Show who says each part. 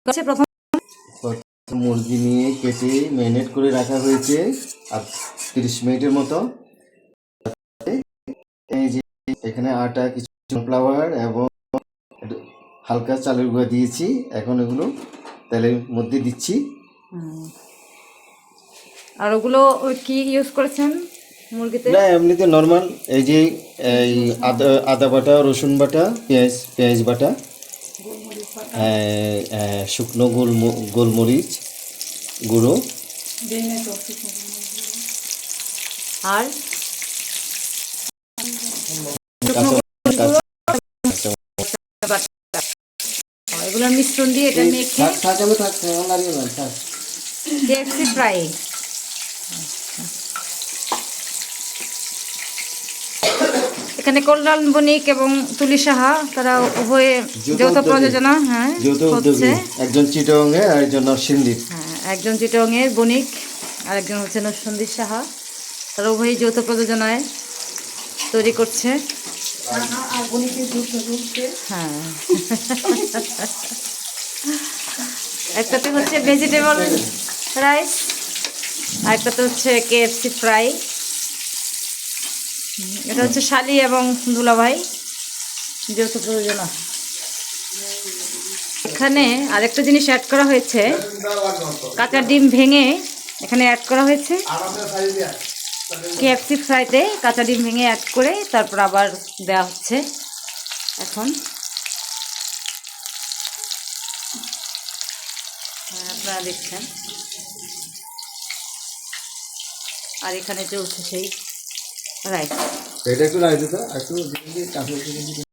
Speaker 1: প্রথম
Speaker 2: মুরগি নিয়ে কেটে ম্যারিনেট করে রাখা হয়েছে আর 30 মিনিটের মতো। এই যে এখানে আটা, কিছু কর্নফ্লাওয়ার এবং হালকা চালের গুঁড়া দিয়েছি। এখন এগুলো তেলের মধ্যে দিচ্ছি।
Speaker 1: আর ওগুলো কি ইউজ করেছেন মুরগিতে?
Speaker 2: না, এমনিতে নর্মাল। এই যে এই আদা বাটা, রসুন বাটা, পেঁয়াজ বাটা, শুকনো গোলমরিচ গুঁড়ো
Speaker 1: আর এগুলোর মিশ্রণ দিয়ে এটা মেখে KFC ফ্রাই। এখানে কল্যাণ বণিক এবং তুলি সাহা তারা উভয়ে যৌথ প্রযোজনা হচ্ছে।
Speaker 2: একজন চিটাগংয়ে আর একজন নরসিংদীর।
Speaker 1: একজন চিটাগংয়ের বণিক আর একজন হচ্ছে নরসিংদীর সাহা। তারা উভয়ই যৌথ প্রযোজনায় তৈরি করছে। হ্যাঁ, একটাতে হচ্ছে ভেজিটেবল রাইস আর একটাতে হচ্ছে KFC ফ্রাই। এটা হচ্ছে শালি এবং দুলাভাই যৌথ প্রযোজনা। এখানে আরেকটা জিনিস অ্যাড করা হয়েছে, কাঁচা ডিম ভেঙে এখানে অ্যাড করা হয়েছে। KFC ফ্রাইতে কাঁচা ডিম ভেঙে অ্যাড করে তারপর আবার দেওয়া হচ্ছে। এখন আপনারা দেখছেন। আর এখানে চলছে সেই রাইস।
Speaker 2: এটা একটু রাইস দিতে, একটু